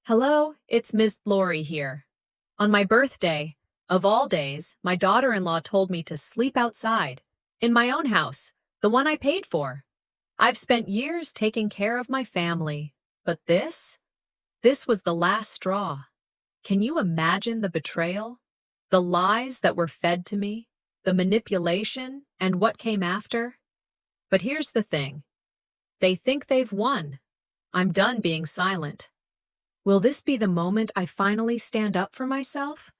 Hello, it's Miss Laurie here. On my birthday, of all days, my daughter-in-law told me to sleep outside, in my own house, the one I paid for. I've spent years taking care of my family, but this was the last straw. Can you imagine the betrayal? The lies that were fed to me, the manipulation, and what came after? But here's the thing. They think they've won. I'm done being silent. Will this be the moment I finally stand up for myself?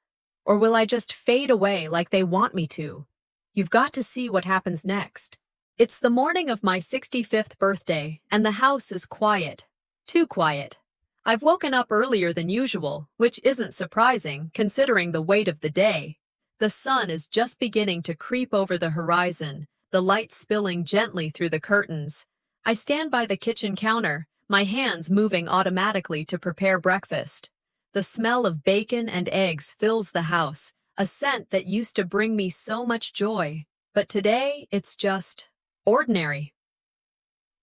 Or will I just fade away like they want me to? You've got to see what happens next. It's the morning of my 65th birthday, and the house is quiet. Too quiet. I've woken up earlier than usual, which isn't surprising considering the weight of the day. The sun is just beginning to creep over the horizon, the light spilling gently through the curtains. I stand by the kitchen counter, my hands moving automatically to prepare breakfast. The smell of bacon and eggs fills the house, a scent that used to bring me so much joy. But today, it's just ordinary.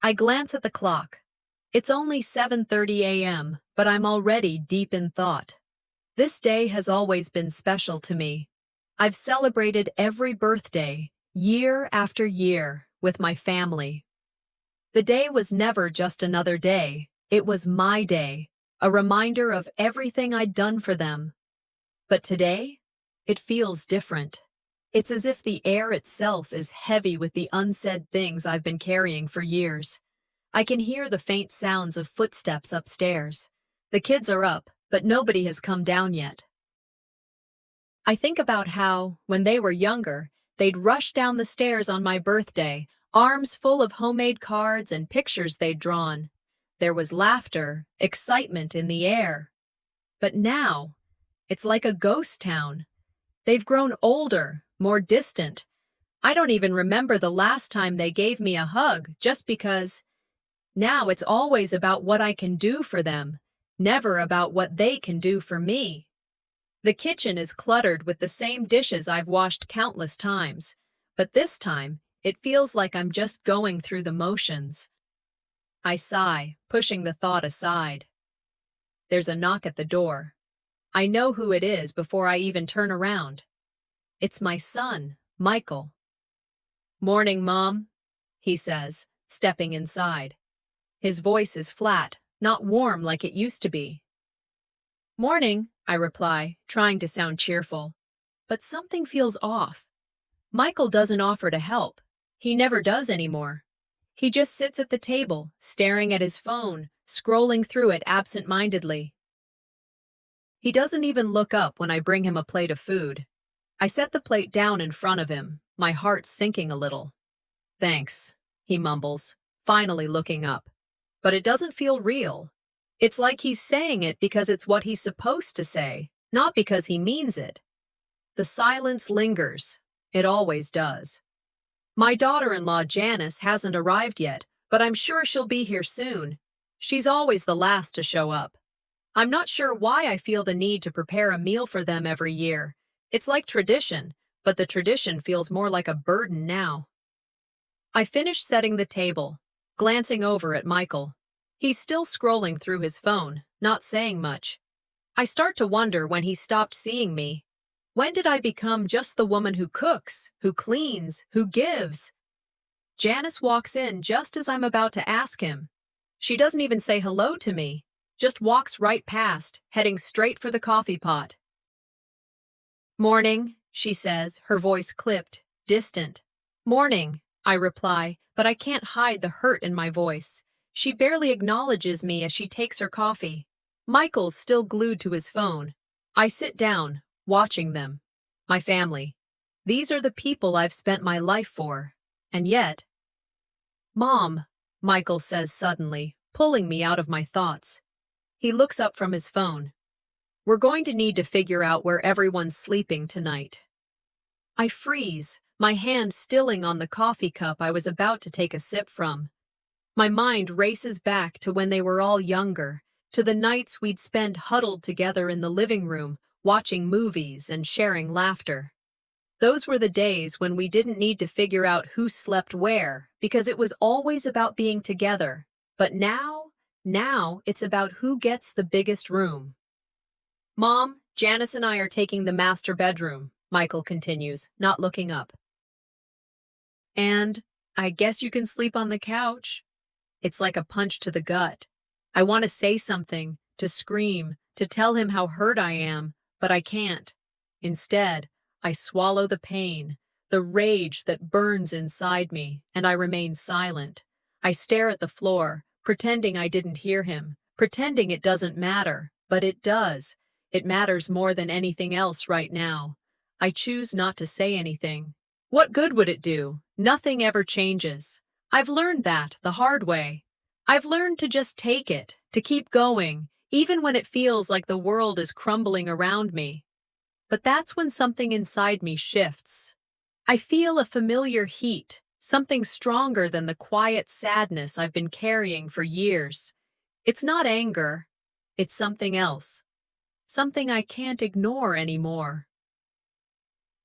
I glance at the clock. It's only 7:30 a.m., but I'm already deep in thought. This day has always been special to me. I've celebrated every birthday, year after year, with my family. The day was never just another day. It was my day, a reminder of everything I'd done for them. But today, it feels different. It's as if the air itself is heavy with the unsaid things I've been carrying for years. I can hear the faint sounds of footsteps upstairs. The kids are up, but nobody has come down yet. I think about how, when they were younger, they'd rush down the stairs on my birthday, arms full of homemade cards and pictures they'd drawn. There was laughter, excitement in the air. But now, it's like a ghost town. They've grown older, more distant. I don't even remember the last time they gave me a hug just because. Now it's always about what I can do for them, never about what they can do for me. The kitchen is cluttered with the same dishes I've washed countless times, but this time, it feels like I'm just going through the motions. I sigh, pushing the thought aside. There's a knock at the door. I know who it is before I even turn around. It's my son, Michael. "Morning, Mom," he says, stepping inside. His voice is flat, not warm like it used to be. "Morning," I reply, trying to sound cheerful. But something feels off. Michael doesn't offer to help. He never does anymore. He just sits at the table, staring at his phone, scrolling through it absent-mindedly. He doesn't even look up when I bring him a plate of food. I set the plate down in front of him, my heart sinking a little. "Thanks," he mumbles, finally looking up. But it doesn't feel real. It's like he's saying it because it's what he's supposed to say, not because he means it. The silence lingers. It always does. My daughter-in-law Janice hasn't arrived yet, but I'm sure she'll be here soon. She's always the last to show up. I'm not sure why I feel the need to prepare a meal for them every year. It's like tradition, but the tradition feels more like a burden now. I finish setting the table, glancing over at Michael. He's still scrolling through his phone, not saying much. I start to wonder when he stopped seeing me. When did I become just the woman who cooks, who cleans, who gives? Janice walks in just as I'm about to ask him. She doesn't even say hello to me, just walks right past, heading straight for the coffee pot. "Morning," she says, her voice clipped, distant. "Morning," I reply, but I can't hide the hurt in my voice. She barely acknowledges me as she takes her coffee. Michael's still glued to his phone. I sit down, watching them. My family. These are the people I've spent my life for. And yet... "Mom," Michael says suddenly, pulling me out of my thoughts. He looks up from his phone. "We're going to need to figure out where everyone's sleeping tonight." I freeze, my hand stilling on the coffee cup I was about to take a sip from. My mind races back to when they were all younger, to the nights we'd spend huddled together in the living room, watching movies and sharing laughter. Those were the days when we didn't need to figure out who slept where, because it was always about being together. But now, Now it's about who gets the biggest room. Mom, Janice and I are taking the master bedroom, Michael continues, not looking up. And I guess you can sleep on the couch. It's like a punch to the gut. I want to say something, to scream, to tell him how hurt I am, but I can't. Instead, I swallow the pain, the rage that burns inside me, and I remain silent. I stare at the floor, pretending I didn't hear him, pretending it doesn't matter, but it does. It matters more than anything else right now. I choose not to say anything. What good would it do? Nothing ever changes. I've learned that the hard way. I've learned to just take it, to keep going, even when it feels like the world is crumbling around me. But that's when something inside me shifts. I feel a familiar heat, something stronger than the quiet sadness I've been carrying for years. It's not anger, it's something else. Something I can't ignore anymore.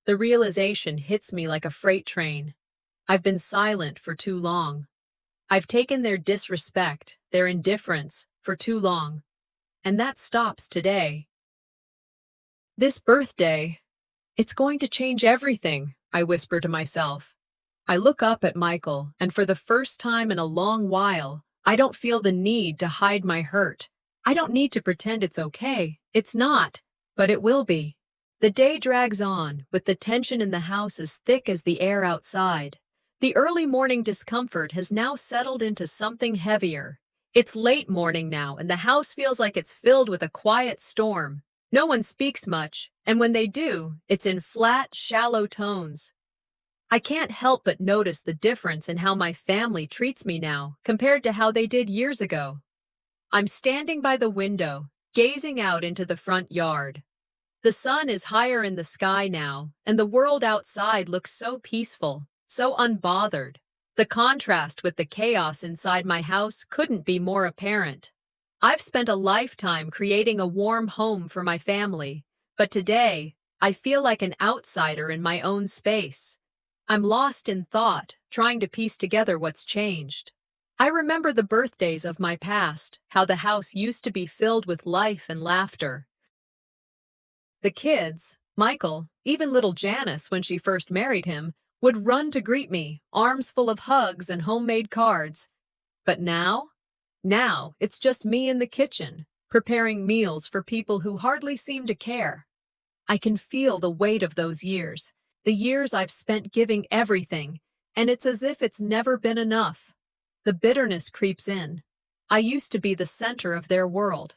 The realization hits me like a freight train. I've been silent for too long. I've taken their disrespect, their indifference, for too long. And that stops today. This birthday, it's going to change everything, I whisper to myself. I look up at Michael, and for the first time in a long while, I don't feel the need to hide my hurt. I don't need to pretend it's okay. It's not, but it will be. The day drags on, with the tension in the house as thick as the air outside. The early morning discomfort has now settled into something heavier. It's late morning now, and the house feels like it's filled with a quiet storm. No one speaks much, and when they do, it's in flat, shallow tones. I can't help but notice the difference in how my family treats me now, compared to how they did years ago. I'm standing by the window, gazing out into the front yard. The sun is higher in the sky now, and the world outside looks so peaceful, so unbothered. The contrast with the chaos inside my house couldn't be more apparent. I've spent a lifetime creating a warm home for my family, but today, I feel like an outsider in my own space. I'm lost in thought, trying to piece together what's changed. I remember the birthdays of my past, how the house used to be filled with life and laughter. The kids, Michael, even little Janice when she first married him, would run to greet me, arms full of hugs and homemade cards. But now it's just me in the kitchen, preparing meals for people who hardly seem to care. I can feel the weight of those years, the years I've spent giving everything, and it's as if it's never been enough. The bitterness creeps in. I used to be the center of their world.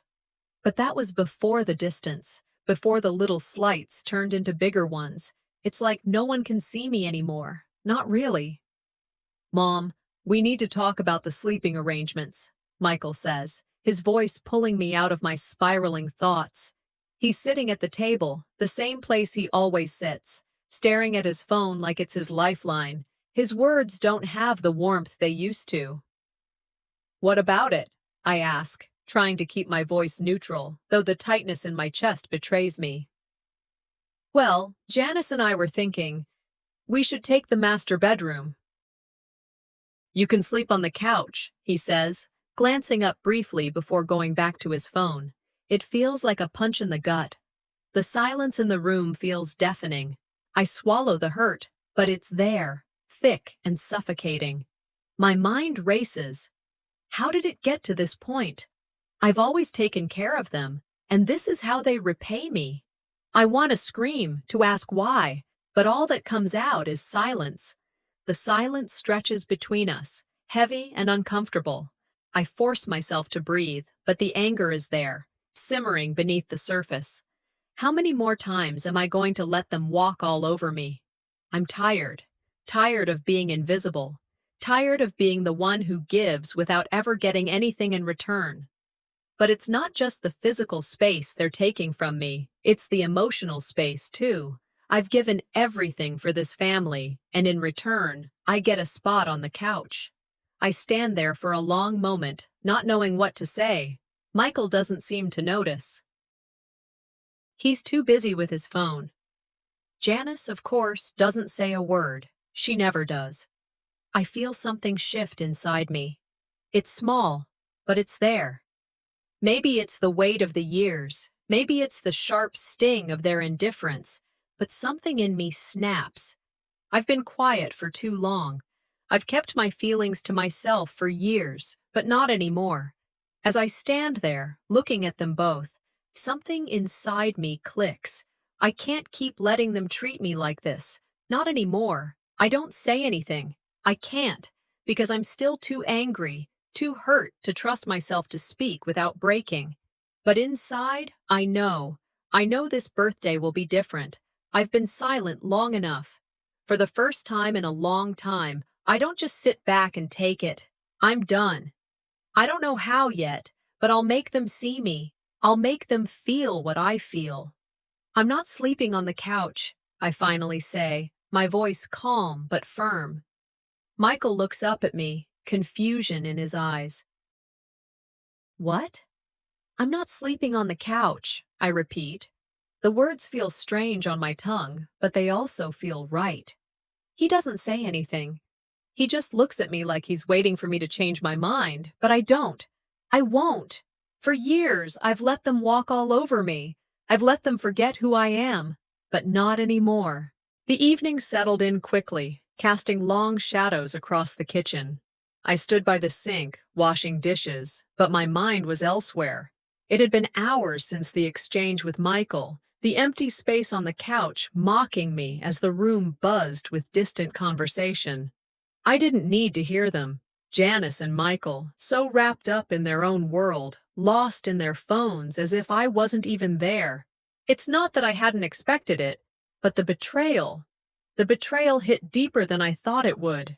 But that was before the distance, before the little slights turned into bigger ones. It's like no one can see me anymore. Not really. Mom, we need to talk about the sleeping arrangements, Michael says, his voice pulling me out of my spiraling thoughts. He's sitting at the table, the same place he always sits, staring at his phone like it's his lifeline. His words don't have the warmth they used to. What about it? I ask, trying to keep my voice neutral, though the tightness in my chest betrays me. Well, Janice and I were thinking, we should take the master bedroom. You can sleep on the couch, he says, glancing up briefly before going back to his phone. It feels like a punch in the gut. The silence in the room feels deafening. I swallow the hurt, but it's there, thick and suffocating. My mind races. How did it get to this point? I've always taken care of them, and this is how they repay me. I want to scream, to ask why, but all that comes out is silence. The silence stretches between us, heavy and uncomfortable. I force myself to breathe, but the anger is there, simmering beneath the surface. How many more times am I going to let them walk all over me? I'm tired of being invisible, tired of being the one who gives without ever getting anything in return. But it's not just the physical space they're taking from me, it's the emotional space too. I've given everything for this family, and in return, I get a spot on the couch. I stand there for a long moment, not knowing what to say. Michael doesn't seem to notice. He's too busy with his phone. Janice, of course, doesn't say a word. She never does. I feel something shift inside me. It's small, but it's there. Maybe it's the weight of the years, maybe it's the sharp sting of their indifference, but something in me snaps. I've been quiet for too long. I've kept my feelings to myself for years, but not anymore. As I stand there, looking at them both, something inside me clicks. I can't keep letting them treat me like this. Not anymore. I don't say anything. I can't, because I'm still too angry, too hurt to trust myself to speak without breaking. But inside, I know. I know this birthday will be different. I've been silent long enough. For the first time in a long time, I don't just sit back and take it. I'm done. I don't know how yet, but I'll make them see me. I'll make them feel what I feel. I'm not sleeping on the couch, I finally say, my voice calm but firm. Michael looks up at me, confusion in his eyes. What? I'm not sleeping on the couch, I repeat. The words feel strange on my tongue, but they also feel right. He doesn't say anything. He just looks at me like he's waiting for me to change my mind, but I don't. I won't. For years, I've let them walk all over me. I've let them forget who I am, but not anymore. The evening settled in quickly, casting long shadows across the kitchen. I stood by the sink, washing dishes, but my mind was elsewhere. It had been hours since the exchange with Michael, the empty space on the couch mocking me as the room buzzed with distant conversation. I didn't need to hear them. Janice and Michael, so wrapped up in their own world, lost in their phones as if I wasn't even there. It's not that I hadn't expected it, but the betrayal hit deeper than I thought it would.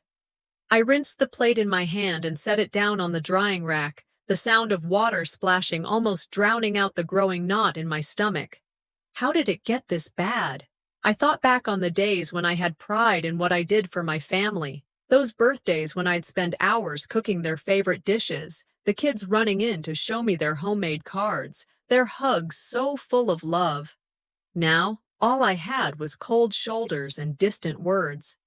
I rinsed the plate in my hand and set it down on the drying rack, the sound of water splashing almost drowning out the growing knot in my stomach. How did it get this bad? I thought back on the days when I had pride in what I did for my family. Those birthdays when I'd spend hours cooking their favorite dishes, the kids running in to show me their homemade cards, their hugs so full of love. Now, all I had was cold shoulders and distant words.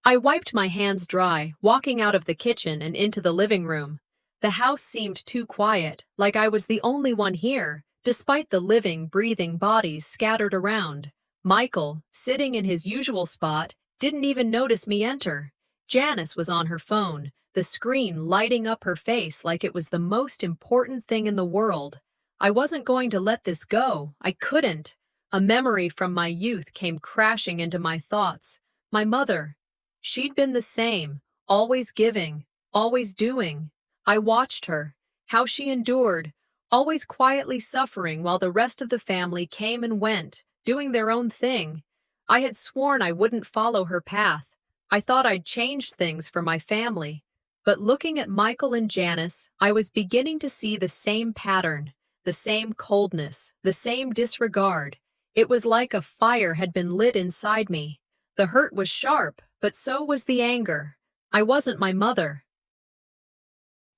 I wiped my hands dry, walking out of the kitchen and into the living room. The house seemed too quiet, like I was the only one here, despite the living, breathing bodies scattered around. Michael, sitting in his usual spot, didn't even notice me enter. Janice was on her phone, the screen lighting up her face like it was the most important thing in the world. I wasn't going to let this go. I couldn't. A memory from my youth came crashing into my thoughts. My mother. She'd been the same, always giving, always doing. I watched her, how she endured, always quietly suffering while the rest of the family came and went, doing their own thing. I had sworn I wouldn't follow her path. I thought I'd changed things for my family. But looking at Michael and Janice, I was beginning to see the same pattern, the same coldness, the same disregard. It was like a fire had been lit inside me. The hurt was sharp, but so was the anger. I wasn't my mother.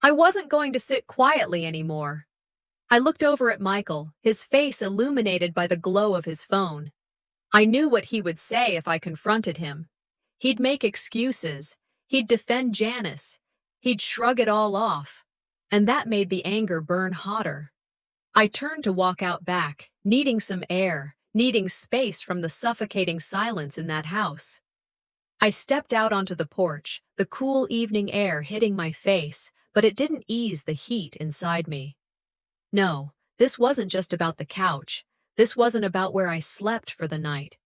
I wasn't going to sit quietly anymore. I looked over at Michael, his face illuminated by the glow of his phone. I knew what he would say if I confronted him. He'd make excuses. He'd defend Janice. He'd shrug it all off. And that made the anger burn hotter. I turned to walk out back, needing some air, needing space from the suffocating silence in that house. I stepped out onto the porch, the cool evening air hitting my face, but it didn't ease the heat inside me. No, this wasn't just about the couch. This wasn't about where I slept for the night.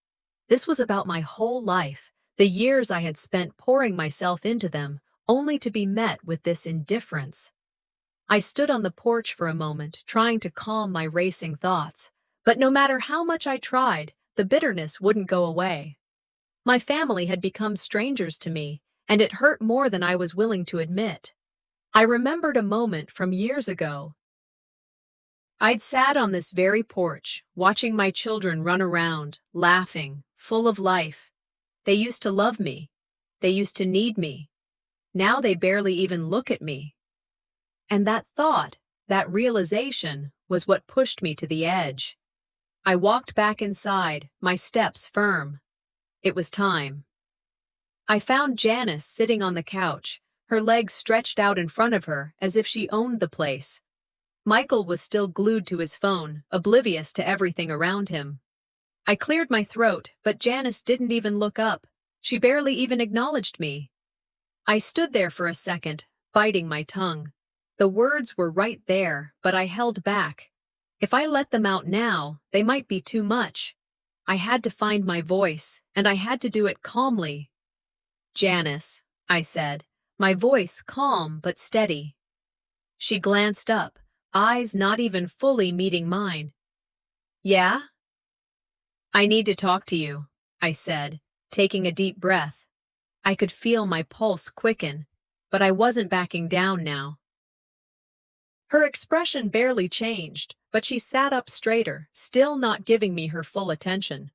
This was about my whole life, the years I had spent pouring myself into them, only to be met with this indifference. I stood on the porch for a moment, trying to calm my racing thoughts, but no matter how much I tried, the bitterness wouldn't go away. My family had become strangers to me, and it hurt more than I was willing to admit. I remembered a moment from years ago. I'd sat on this very porch, watching my children run around, laughing, full of life. They used to love me. They used to need me. Now they barely even look at me. And that thought, that realization, was what pushed me to the edge. I walked back inside, my steps firm. It was time. I found Janice sitting on the couch, her legs stretched out in front of her as if she owned the place. Michael was still glued to his phone, oblivious to everything around him. I cleared my throat, but Janice didn't even look up. She barely even acknowledged me. I stood there for a second, biting my tongue. The words were right there, but I held back. If I let them out now, they might be too much. I had to find my voice, and I had to do it calmly. "Janice," I said, my voice calm but steady. She glanced up, eyes not even fully meeting mine. "Yeah?" "I need to talk to you," I said, taking a deep breath. I could feel my pulse quicken, but I wasn't backing down now. Her expression barely changed, but she sat up straighter, still not giving me her full attention.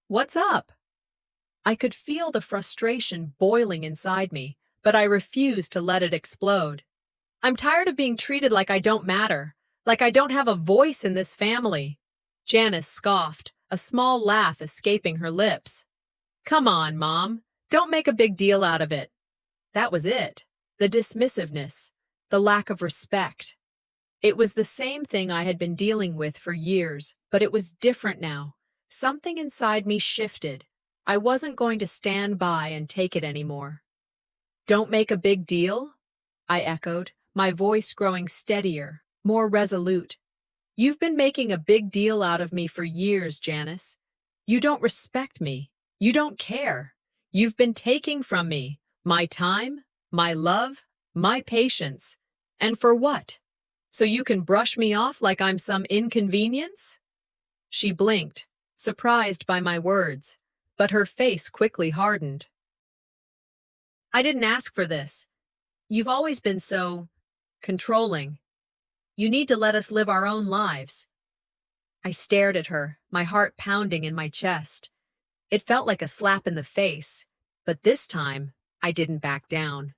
"What's up?" I could feel the frustration boiling inside me, but I refused to let it explode. "I'm tired of being treated like I don't matter, like I don't have a voice in this family." Janice scoffed, a small laugh escaping her lips. "Come on, Mom. Don't make a big deal out of it." That was it. The dismissiveness, the lack of respect. It was the same thing I had been dealing with for years, but it was different now. Something inside me shifted. I wasn't going to stand by and take it anymore. "Don't make a big deal?" I echoed, my voice growing steadier, more resolute. "You've been making a big deal out of me for years, Janice. You don't respect me. You don't care. You've been taking from me my time, my love, my patience. And for what? So you can brush me off like I'm some inconvenience?" She blinked, surprised by my words, but her face quickly hardened. "I didn't ask for this. You've always been so controlling. You need to let us live our own lives." I stared at her, my heart pounding in my chest. It felt like a slap in the face, but this time I didn't back down.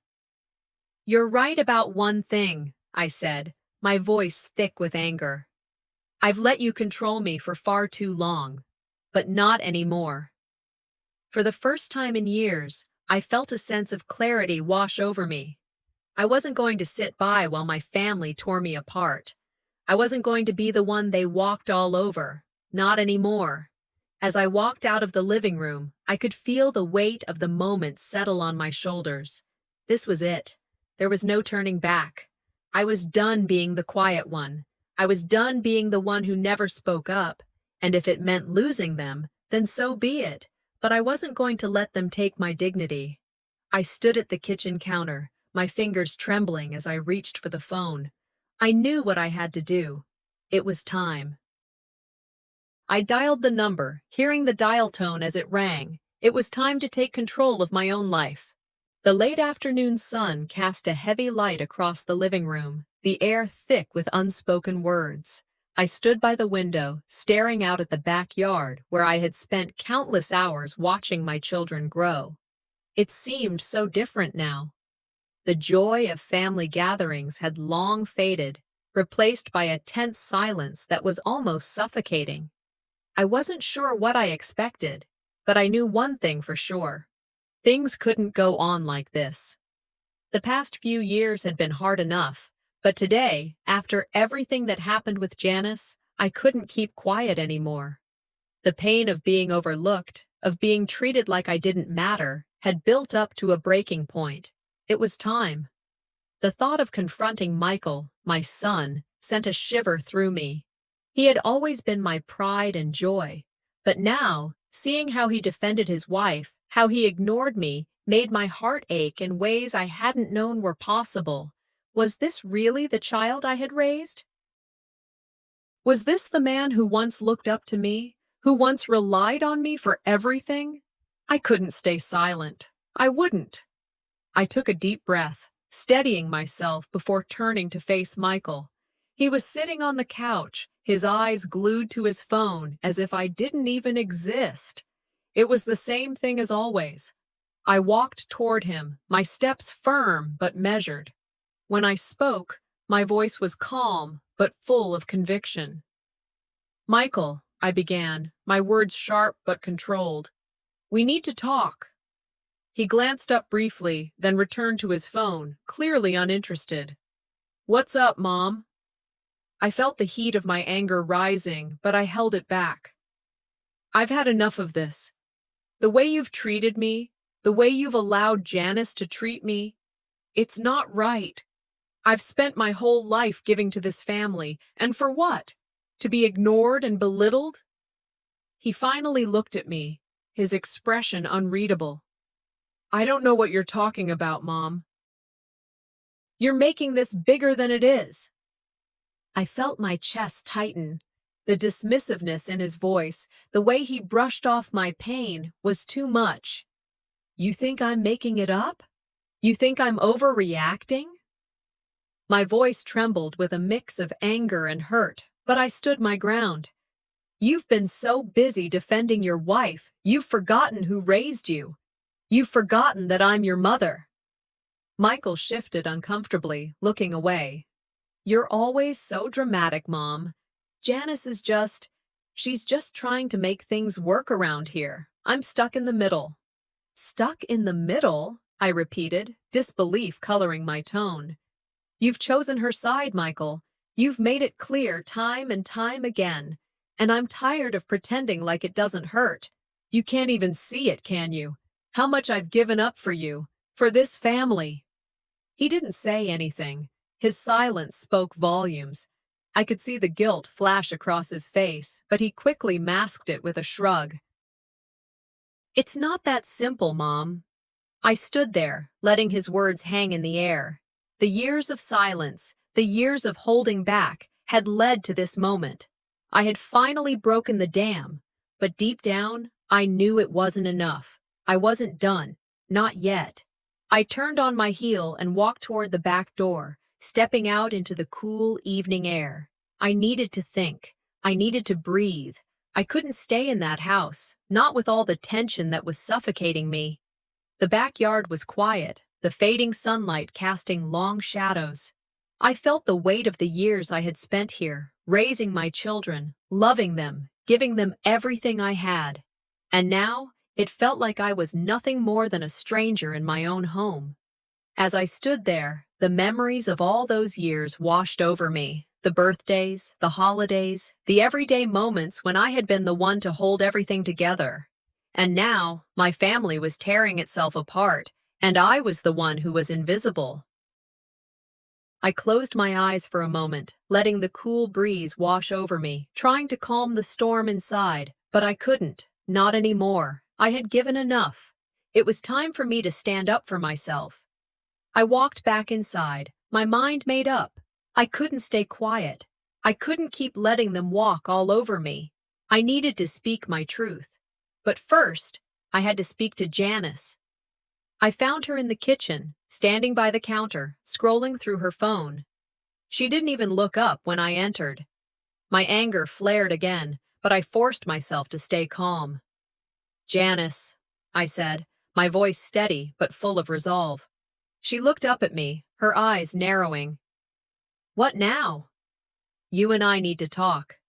"You're right about one thing," I said, my voice thick with anger. "I've let you control me for far too long, but not anymore." For the first time in years, I felt a sense of clarity wash over me. I wasn't going to sit by while my family tore me apart. I wasn't going to be the one they walked all over. Not anymore. As I walked out of the living room, I could feel the weight of the moment settle on my shoulders. This was it. There was no turning back. I was done being the quiet one. I was done being the one who never spoke up. And if it meant losing them, then so be it. But I wasn't going to let them take my dignity. I stood at the kitchen counter, my fingers trembling as I reached for the phone. I knew what I had to do. It was time. I dialed the number, hearing the dial tone as it rang. It was time to take control of my own life. The late afternoon sun cast a heavy light across the living room, the air thick with unspoken words. I stood by the window, staring out at the backyard where I had spent countless hours watching my children grow. It seemed so different now. The joy of family gatherings had long faded, replaced by a tense silence that was almost suffocating. I wasn't sure what I expected, but I knew one thing for sure. Things couldn't go on like this. The past few years had been hard enough, but today, after everything that happened with Janice, I couldn't keep quiet anymore. The pain of being overlooked, of being treated like I didn't matter, had built up to a breaking point. It was time. The thought of confronting Michael, my son, sent a shiver through me. He had always been my pride and joy, but now, seeing how he defended his wife, how he ignored me, made my heart ache in ways I hadn't known were possible. Was this really the child I had raised? Was this the man who once looked up to me, who once relied on me for everything? I couldn't stay silent. I wouldn't. I took a deep breath, steadying myself before turning to face Michael. He was sitting on the couch, his eyes glued to his phone as if I didn't even exist. It was the same thing as always. I walked toward him, my steps firm but measured. When I spoke, my voice was calm but full of conviction. "Michael," I began, my words sharp but controlled. "We need to talk." He glanced up briefly, then returned to his phone, clearly uninterested. "What's up, Mom?" I felt the heat of my anger rising, but I held it back. "I've had enough of this. The way you've treated me, the way you've allowed Janice to treat me, it's not right. I've spent my whole life giving to this family, and for what? To be ignored and belittled?" He finally looked at me, his expression unreadable. "I don't know what you're talking about, Mom. You're making this bigger than it is." I felt my chest tighten. The dismissiveness in his voice, the way he brushed off my pain, was too much. "You think I'm making it up? You think I'm overreacting?" My voice trembled with a mix of anger and hurt, but I stood my ground. "You've been so busy defending your wife, you've forgotten who raised you. You've forgotten that I'm your mother." Michael shifted uncomfortably, looking away. "You're always so dramatic, Mom. Janice is she's just trying to make things work around here. I'm stuck in the middle." "Stuck in the middle?" I repeated, disbelief coloring my tone. "You've chosen her side, Michael. You've made it clear time and time again. And I'm tired of pretending like it doesn't hurt. You can't even see it, can you? How much I've given up for you, for this family." He didn't say anything. His silence spoke volumes. I could see the guilt flash across his face, but he quickly masked it with a shrug. "It's not that simple, Mom." I stood there, letting his words hang in the air. The years of silence, the years of holding back, had led to this moment. I had finally broken the dam, but deep down, I knew it wasn't enough. I wasn't done. Not yet. I turned on my heel and walked toward the back door, stepping out into the cool evening air. I needed to think. I needed to breathe. I couldn't stay in that house, not with all the tension that was suffocating me. The backyard was quiet, the fading sunlight casting long shadows. I felt the weight of the years I had spent here, raising my children, loving them, giving them everything I had. And now, it felt like I was nothing more than a stranger in my own home. As I stood there, the memories of all those years washed over me. The birthdays, the holidays, the everyday moments when I had been the one to hold everything together. And now, my family was tearing itself apart, and I was the one who was invisible. I closed my eyes for a moment, letting the cool breeze wash over me, trying to calm the storm inside, but I couldn't, not anymore. I had given enough. It was time for me to stand up for myself. I walked back inside, my mind made up. I couldn't stay quiet. I couldn't keep letting them walk all over me. I needed to speak my truth. But first, I had to speak to Janice. I found her in the kitchen, standing by the counter, scrolling through her phone. She didn't even look up when I entered. My anger flared again, but I forced myself to stay calm. "Janice," I said, my voice steady but full of resolve. She looked up at me, her eyes narrowing. "What now?" "You and I need to talk."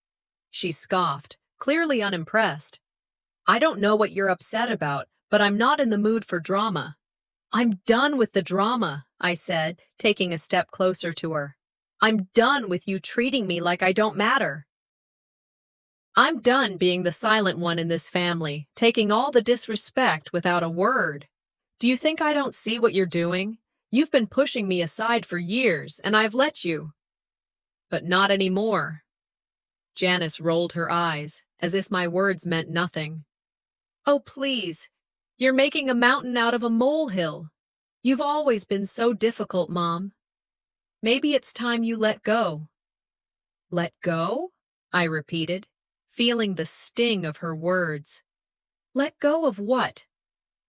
She scoffed, clearly unimpressed. "I don't know what you're upset about, but I'm not in the mood for drama." "I'm done with the drama," I said, taking a step closer to her. "I'm done with you treating me like I don't matter. I'm done being the silent one in this family, taking all the disrespect without a word. Do you think I don't see what you're doing? You've been pushing me aside for years, and I've let you. But not anymore." Janice rolled her eyes, as if my words meant nothing. "Oh, please. You're making a mountain out of a molehill. You've always been so difficult, Mom. Maybe it's time you let go." "Let go?" I repeated, feeling the sting of her words. "Let go of what?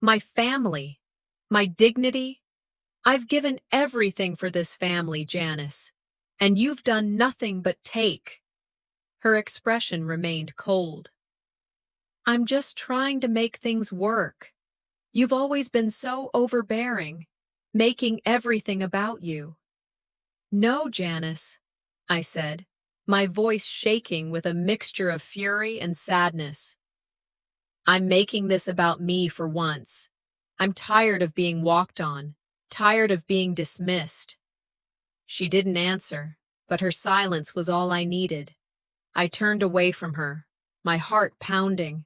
My family? My dignity? I've given everything for this family, Janice, and you've done nothing but take." Her expression remained cold. "I'm just trying to make things work. You've always been so overbearing, making everything about you." "No, Janice," I said, my voice shaking with a mixture of fury and sadness. "I'm making this about me for once. I'm tired of being walked on, tired of being dismissed. She didn't answer, but her silence was all I needed. I turned away from her, my heart pounding.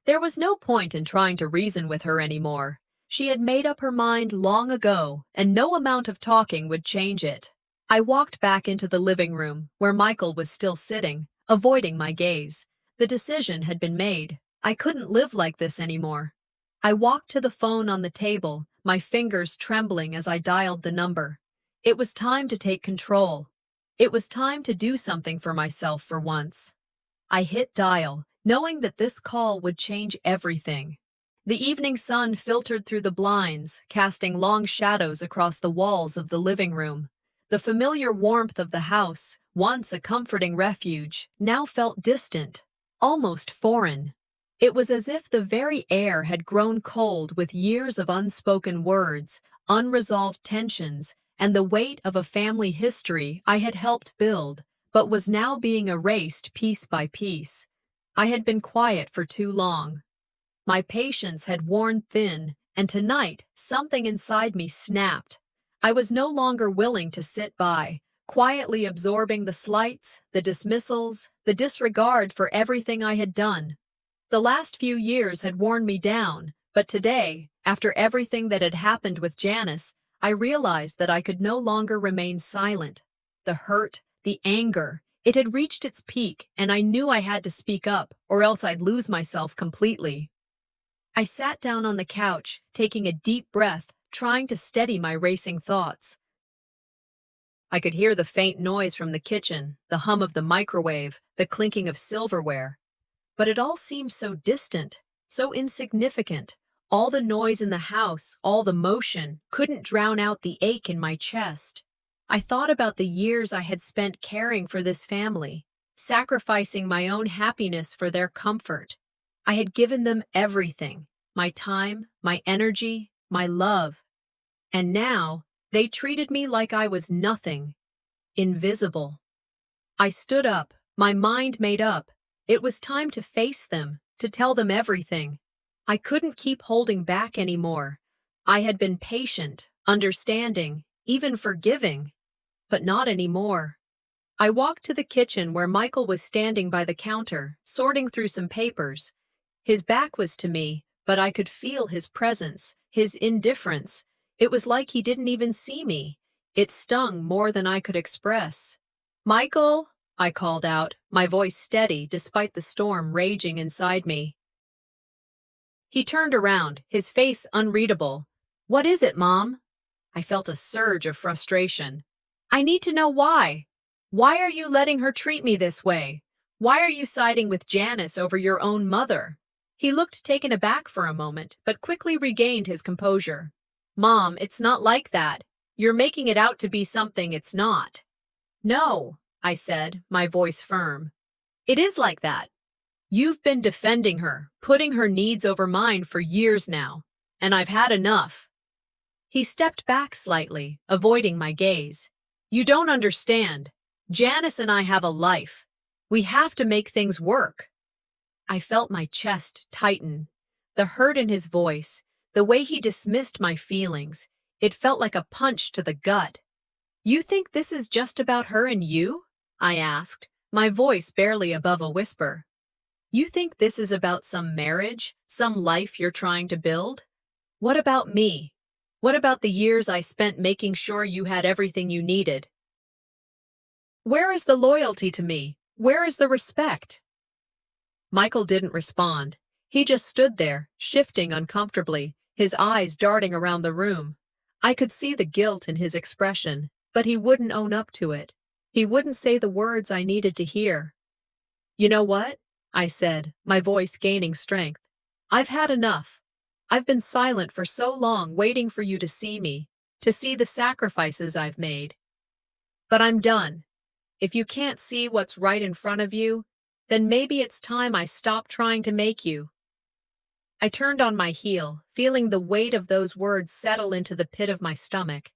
There was no point in trying to reason with her anymore. She had made up her mind long ago, and no amount of talking would change it. I walked back into the living room, where Michael was still sitting, avoiding my gaze. The decision had been made. I couldn't live like this anymore. I walked to the phone on the table, my fingers trembling as I dialed the number. It was time to take control. It was time to do something for myself for once. I hit dial, knowing that this call would change everything. The evening sun filtered through the blinds, casting long shadows across the walls of the living room. The familiar warmth of the house, once a comforting refuge, now felt distant, almost foreign. It was as if the very air had grown cold with years of unspoken words, unresolved tensions, and the weight of a family history I had helped build, but was now being erased piece by piece. I had been quiet for too long. My patience had worn thin, and tonight something inside me snapped. I was no longer willing to sit by, quietly absorbing the slights, the dismissals, the disregard for everything I had done. The last few years had worn me down, but today, after everything that had happened with Janice, I realized that I could no longer remain silent. The hurt, the anger, it had reached its peak, and I knew I had to speak up, or else I'd lose myself completely. I sat down on the couch, taking a deep breath, trying to steady my racing thoughts. I could hear the faint noise from the kitchen, the hum of the microwave, the clinking of silverware. But it all seemed so distant, so insignificant. All the noise in the house, all the motion, couldn't drown out the ache in my chest. I thought about the years I had spent caring for this family, sacrificing my own happiness for their comfort. I had given them everything, my time, my energy, my love. And now, they treated me like I was nothing, invisible. I stood up, my mind made up. It was time to face them, to tell them everything. I couldn't keep holding back anymore. I had been patient, understanding, even forgiving, but not anymore. I walked to the kitchen where Michael was standing by the counter, sorting through some papers. His back was to me, but I could feel his presence, his indifference. It was like he didn't even see me. It stung more than I could express. "Michael," I called out, my voice steady despite the storm raging inside me. He turned around, his face unreadable. "What is it, Mom?" I felt a surge of frustration. "I need to know why. Why are you letting her treat me this way? Why are you siding with Janice over your own mother?" He looked taken aback for a moment, but quickly regained his composure. "Mom, it's not like that. You're making it out to be something it's not." "No," I said, my voice firm. "It is like that. You've been defending her, putting her needs over mine for years now, and I've had enough." He stepped back slightly, avoiding my gaze. "You don't understand. Janice and I have a life. We have to make things work." I felt my chest tighten. The hurt in his voice, the way he dismissed my feelings, it felt like a punch to the gut. "You think this is just about her and you?" I asked, my voice barely above a whisper. "You think this is about some marriage, some life you're trying to build? What about me? What about the years I spent making sure you had everything you needed? Where is the loyalty to me? Where is the respect?" Michael didn't respond. He just stood there, shifting uncomfortably, his eyes darting around the room. I could see the guilt in his expression, but he wouldn't own up to it. He wouldn't say the words I needed to hear. "You know what?" I said, my voice gaining strength. "I've had enough. I've been silent for so long waiting for you to see me, to see the sacrifices I've made. But I'm done. If you can't see what's right in front of you, then maybe it's time I stop trying to make you." I turned on my heel, feeling the weight of those words settle into the pit of my stomach.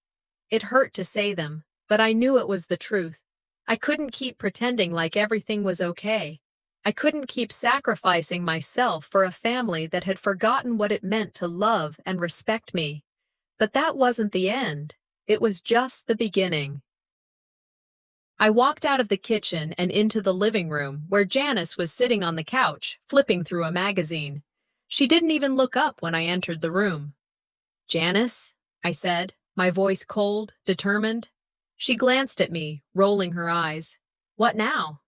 It hurt to say them, but I knew it was the truth. I couldn't keep pretending like everything was okay. I couldn't keep sacrificing myself for a family that had forgotten what it meant to love and respect me. But that wasn't the end. It was just the beginning. I walked out of the kitchen and into the living room where Janice was sitting on the couch, flipping through a magazine. She didn't even look up when I entered the room. "Janice?" I said, my voice cold, determined. She glanced at me, rolling her eyes. "What now?"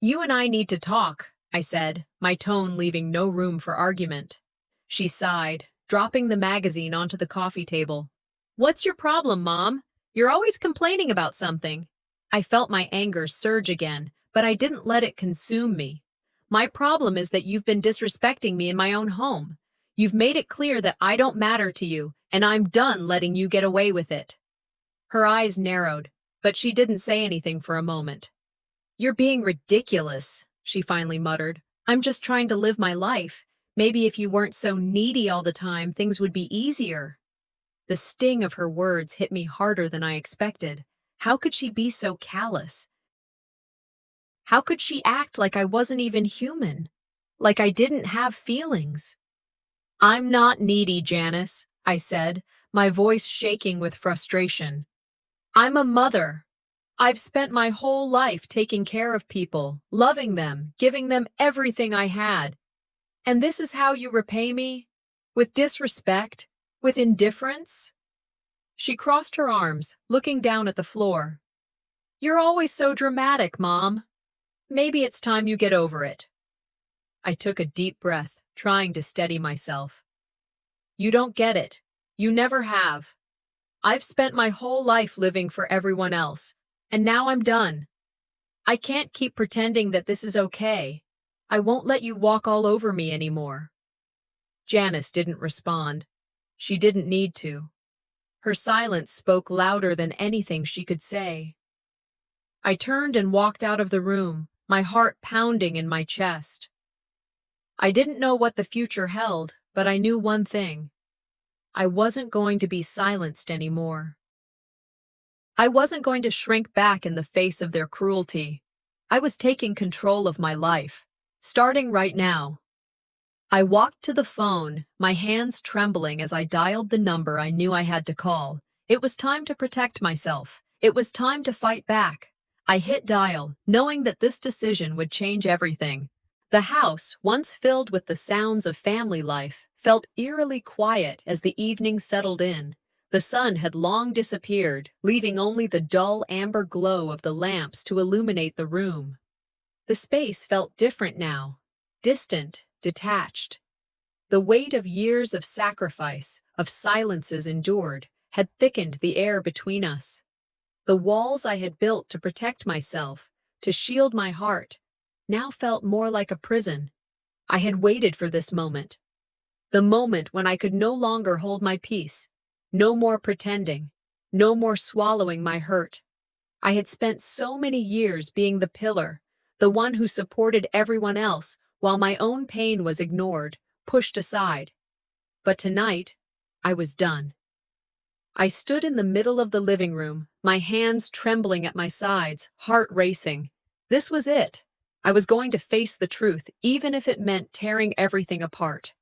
"You and I need to talk," I said, my tone leaving no room for argument. She sighed, dropping the magazine onto the coffee table. "What's your problem, Mom? You're always complaining about something." I felt my anger surge again, but I didn't let it consume me. "My problem is that you've been disrespecting me in my own home. You've made it clear that I don't matter to you, and I'm done letting you get away with it." Her eyes narrowed, but she didn't say anything for a moment. "You're being ridiculous," she finally muttered. "I'm just trying to live my life. Maybe if you weren't so needy all the time, things would be easier." The sting of her words hit me harder than I expected. How could she be so callous? How could she act like I wasn't even human? Like I didn't have feelings? "I'm not needy, Janice," I said, my voice shaking with frustration. "I'm a mother. I've spent my whole life taking care of people, loving them, giving them everything I had. And this is how you repay me? With disrespect? With indifference?" She crossed her arms, looking down at the floor. "You're always so dramatic, Mom. Maybe it's time you get over it." I took a deep breath, trying to steady myself. "You don't get it. You never have. I've spent my whole life living for everyone else, and now I'm done. I can't keep pretending that this is okay. I won't let you walk all over me anymore." Janice didn't respond. She didn't need to. Her silence spoke louder than anything she could say. I turned and walked out of the room, my heart pounding in my chest. I didn't know what the future held, but I knew one thing. I wasn't going to be silenced anymore. I wasn't going to shrink back in the face of their cruelty. I was taking control of my life, starting right now. I walked to the phone, my hands trembling as I dialed the number I knew I had to call. It was time to protect myself. It was time to fight back. I hit dial, knowing that this decision would change everything. The house, once filled with the sounds of family life, felt eerily quiet as the evening settled in. The sun had long disappeared, leaving only the dull amber glow of the lamps to illuminate the room. The space felt different now, distant, detached. The weight of years of sacrifice, of silences endured, had thickened the air between us. The walls I had built to protect myself, to shield my heart, now felt more like a prison. I had waited for this moment. The moment when I could no longer hold my peace. No more pretending. No more swallowing my hurt. I had spent so many years being the pillar, the one who supported everyone else, while my own pain was ignored, pushed aside. But tonight, I was done. I stood in the middle of the living room, my hands trembling at my sides, heart racing. This was it. I was going to face the truth, even if it meant tearing everything apart.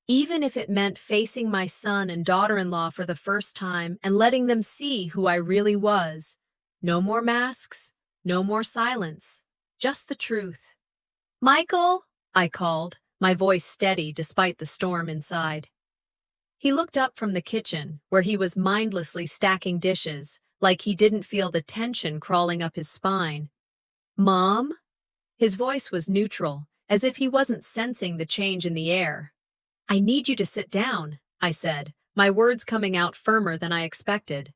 Even if it meant facing my son and daughter-in-law for the first time and letting them see who I really was. No more masks, no more silence, just the truth. "Michael," I called, my voice steady despite the storm inside. He looked up from the kitchen, where he was mindlessly stacking dishes, like he didn't feel the tension crawling up his spine. "Mom?" His voice was neutral, as if he wasn't sensing the change in the air. "I need you to sit down," I said, my words coming out firmer than I expected.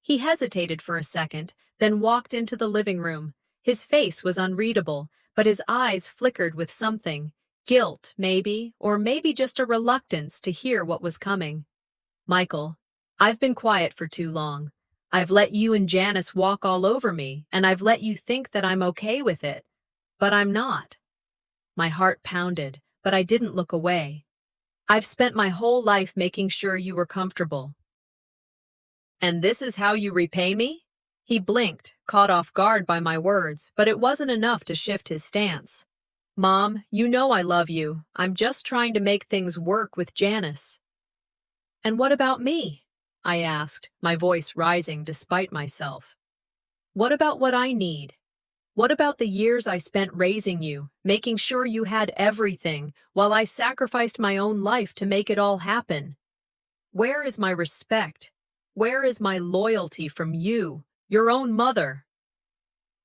He hesitated for a second, then walked into the living room. His face was unreadable, but his eyes flickered with something. Guilt, maybe, or maybe just a reluctance to hear what was coming. "Michael, I've been quiet for too long. I've let you and Janice walk all over me, and I've let you think that I'm okay with it. But I'm not." My heart pounded, but I didn't look away. "I've spent my whole life making sure you were comfortable." "And this is how you repay me?" He blinked, caught off guard by my words, but it wasn't enough to shift his stance. Mom, you know I love you. I'm just trying to make things work with Janice. And what about me? I asked, my voice rising despite myself. What about what I need? What about the years I spent raising you, making sure you had everything, while I sacrificed my own life to make it all happen? Where is my respect? Where is my loyalty from you, your own mother?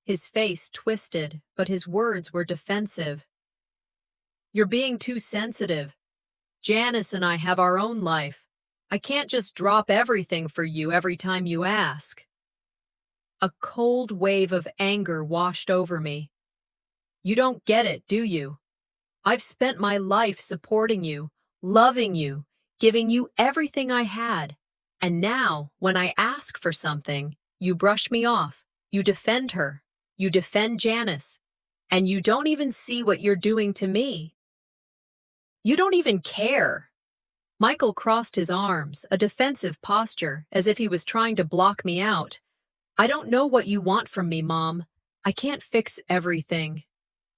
His face twisted, but his words were defensive. You're being too sensitive. Janice and I have our own life. I can't just drop everything for you every time you ask. A cold wave of anger washed over me. You don't get it, do you? I've spent my life supporting you, loving you, giving you everything I had. And now, when I ask for something, you brush me off, you defend her, you defend Janice, and you don't even see what you're doing to me. You don't even care. Michael crossed his arms, a defensive posture, as if he was trying to block me out. I don't know what you want from me, Mom. I can't fix everything.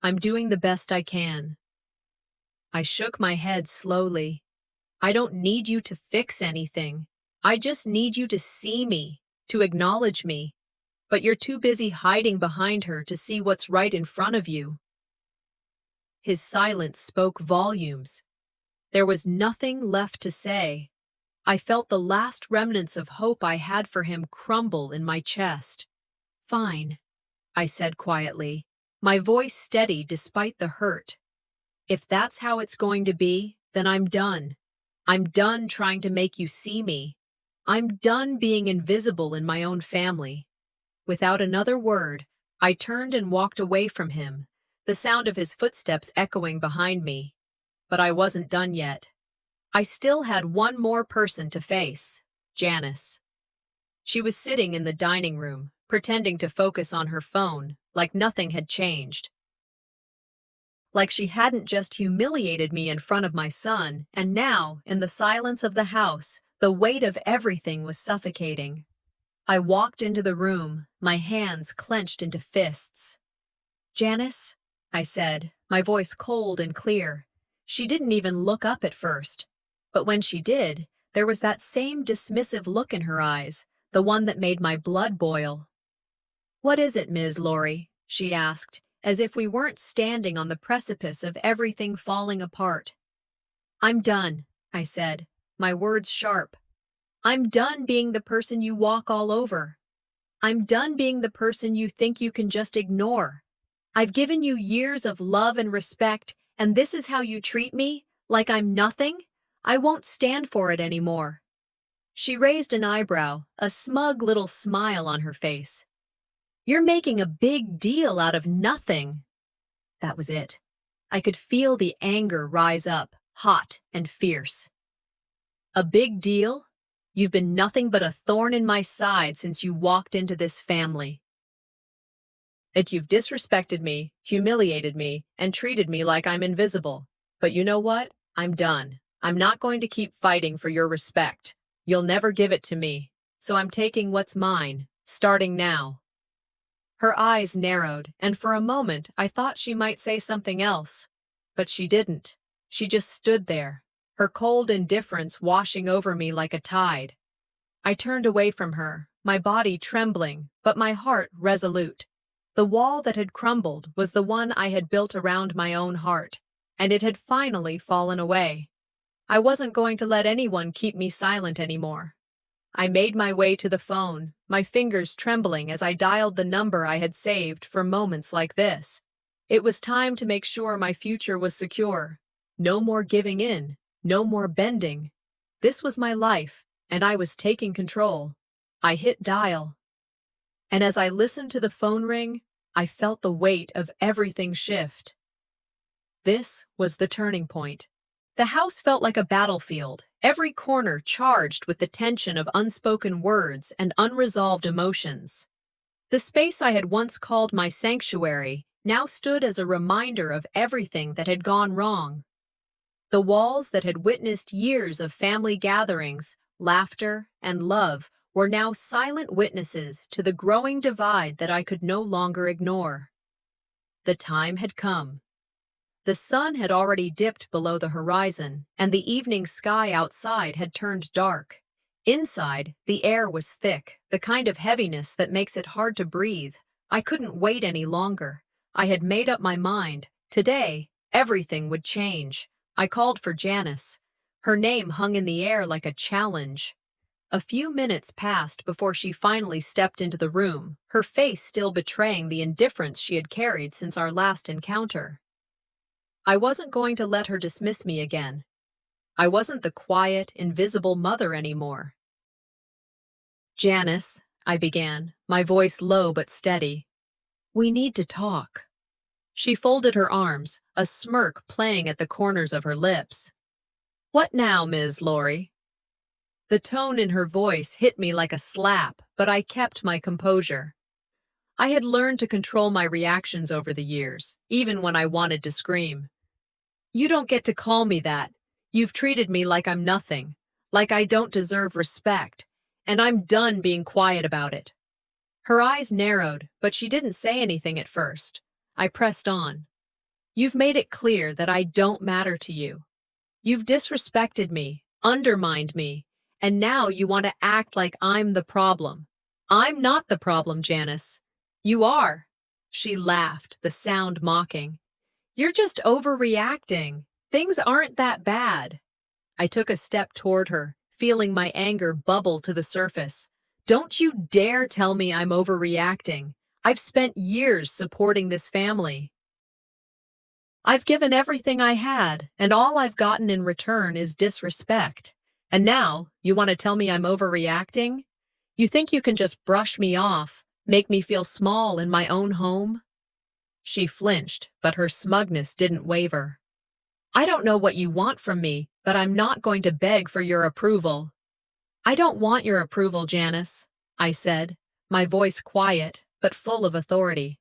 I'm doing the best I can. I shook my head slowly. I don't need you to fix anything. I just need you to see me, to acknowledge me. But you're too busy hiding behind her to see what's right in front of you. His silence spoke volumes. There was nothing left to say. I felt the last remnants of hope I had for him crumble in my chest. Fine, I said quietly, my voice steady despite the hurt. If that's how it's going to be, then I'm done. I'm done trying to make you see me. I'm done being invisible in my own family. Without another word, I turned and walked away from him, the sound of his footsteps echoing behind me. But I wasn't done yet. I still had one more person to face, Janice. She was sitting in the dining room, pretending to focus on her phone, like nothing had changed. Like she hadn't just humiliated me in front of my son, and now, in the silence of the house, the weight of everything was suffocating. I walked into the room, my hands clenched into fists. Janice, I said, my voice cold and clear. She didn't even look up at first. But when she did, there was that same dismissive look in her eyes, the one that made my blood boil. What is it, Ms. Laurie? She asked, as if we weren't standing on the precipice of everything falling apart. I'm done, I said, my words sharp. I'm done being the person you walk all over. I'm done being the person you think you can just ignore. I've given you years of love and respect, and this is how you treat me, like I'm nothing? I won't stand for it anymore. She raised an eyebrow, a smug little smile on her face. You're making a big deal out of nothing. That was it. I could feel the anger rise up, hot and fierce. A big deal? You've been nothing but a thorn in my side since you walked into this family. That you've disrespected me, humiliated me, and treated me like I'm invisible. But you know what? I'm done. I'm not going to keep fighting for your respect. You'll never give it to me. So I'm taking what's mine, starting now. Her eyes narrowed, and for a moment I thought she might say something else. But she didn't. She just stood there, her cold indifference washing over me like a tide. I turned away from her, my body trembling, but my heart resolute. The wall that had crumbled was the one I had built around my own heart, and it had finally fallen away. I wasn't going to let anyone keep me silent anymore. I made my way to the phone, my fingers trembling as I dialed the number I had saved for moments like this. It was time to make sure my future was secure. No more giving in, no more bending. This was my life, and I was taking control. I hit dial. And as I listened to the phone ring, I felt the weight of everything shift. This was the turning point. The house felt like a battlefield, every corner charged with the tension of unspoken words and unresolved emotions. The space I had once called my sanctuary now stood as a reminder of everything that had gone wrong. The walls that had witnessed years of family gatherings, laughter, and love were now silent witnesses to the growing divide that I could no longer ignore. The time had come. The sun had already dipped below the horizon, and the evening sky outside had turned dark. Inside, the air was thick, the kind of heaviness that makes it hard to breathe. I couldn't wait any longer. I had made up my mind. Today, everything would change. I called for Janice. Her name hung in the air like a challenge. A few minutes passed before she finally stepped into the room, her face still betraying the indifference she had carried since our last encounter. I wasn't going to let her dismiss me again. I wasn't the quiet, invisible mother anymore. "Janice," I began, my voice low but steady. "We need to talk." She folded her arms, a smirk playing at the corners of her lips. "What now, Ms. Laurie?" The tone in her voice hit me like a slap, but I kept my composure. I had learned to control my reactions over the years, even when I wanted to scream. "You don't get to call me that. You've treated me like I'm nothing, like I don't deserve respect, and I'm done being quiet about it." Her eyes narrowed, but she didn't say anything at first. I pressed on. "You've made it clear that I don't matter to you. You've disrespected me, undermined me, and now you want to act like I'm the problem. I'm not the problem, Janice. You are." She laughed, the sound mocking. "You're just overreacting. Things aren't that bad." I took a step toward her, feeling my anger bubble to the surface. "Don't you dare tell me I'm overreacting. I've spent years supporting this family. I've given everything I had, and all I've gotten in return is disrespect. And now, you want to tell me I'm overreacting? You think you can just brush me off, make me feel small in my own home?" She flinched, but her smugness didn't waver. "I don't know what you want from me, but I'm not going to beg for your approval." "I don't want your approval, Janice," I said, my voice quiet, but full of authority.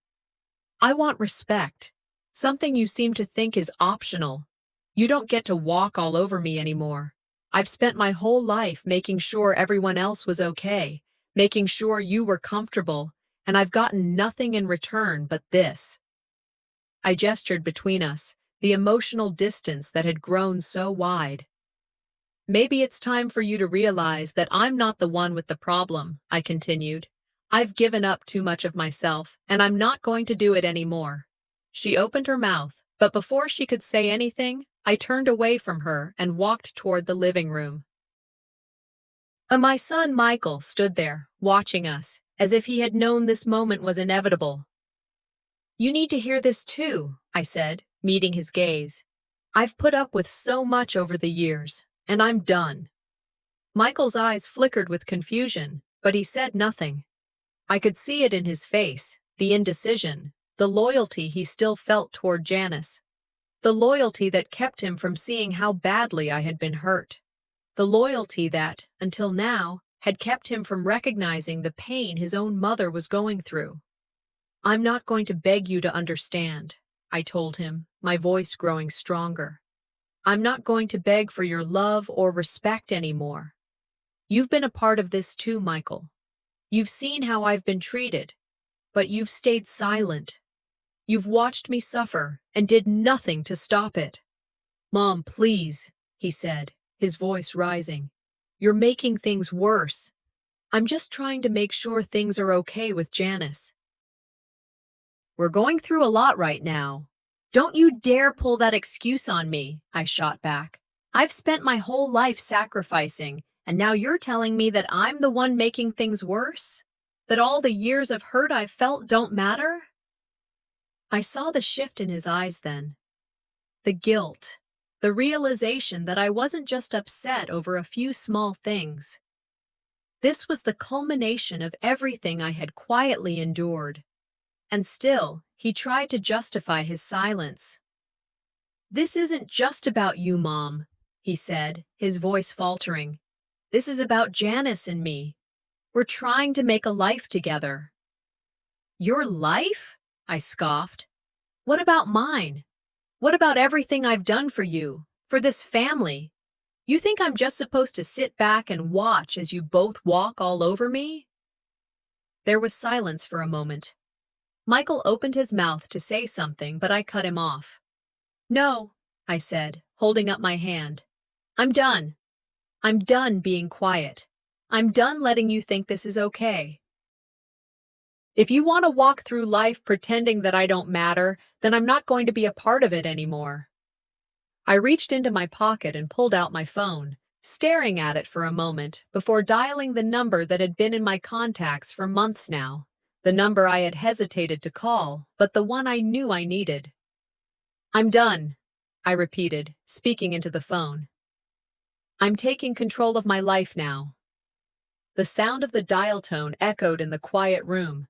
"I want respect, something you seem to think is optional. You don't get to walk all over me anymore. I've spent my whole life making sure everyone else was okay, making sure you were comfortable, and I've gotten nothing in return but this." I gestured between us, the emotional distance that had grown so wide. "Maybe it's time for you to realize that I'm not the one with the problem," I continued. "I've given up too much of myself, and I'm not going to do it anymore." She opened her mouth, but before she could say anything, I turned away from her and walked toward the living room. My son Michael stood there, watching us, as if he had known this moment was inevitable. "You need to hear this too," I said, meeting his gaze. "I've put up with so much over the years, and I'm done." Michael's eyes flickered with confusion, but he said nothing. I could see it in his face, the indecision, the loyalty he still felt toward Janice. The loyalty that kept him from seeing how badly I had been hurt. The loyalty that, until now, had kept him from recognizing the pain his own mother was going through. "I'm not going to beg you to understand," I told him, my voice growing stronger. "I'm not going to beg for your love or respect anymore. You've been a part of this too, Michael. You've seen how I've been treated, but you've stayed silent. You've watched me suffer and did nothing to stop it." "Mom, please," he said, his voice rising. "You're making things worse. I'm just trying to make sure things are okay with Janice. We're going through a lot right now. Don't you dare pull that excuse on me," I shot back. "I've spent my whole life sacrificing, and now you're telling me that I'm the one making things worse? That all the years of hurt I've felt don't matter?" I saw the shift in his eyes then. The guilt, the realization that I wasn't just upset over a few small things. This was the culmination of everything I had quietly endured. And still, he tried to justify his silence. "This isn't just about you, Mom," he said, his voice faltering. "This is about Janice and me. We're trying to make a life together." "Your life?" I scoffed. "What about mine? What about everything I've done for you, for this family? You think I'm just supposed to sit back and watch as you both walk all over me? There was silence for a moment. Michael opened his mouth to say something, but I cut him off. No, I said, holding up my hand. I'm done. I'm done being quiet. I'm done letting you think this is okay. If you want to walk through life pretending that I don't matter, then I'm not going to be a part of it anymore. I reached into my pocket and pulled out my phone, staring at it for a moment before dialing the number that had been in my contacts for months now, the number I had hesitated to call, but the one I knew I needed. I'm done, I repeated, speaking into the phone. I'm taking control of my life now. The sound of the dial tone echoed in the quiet room,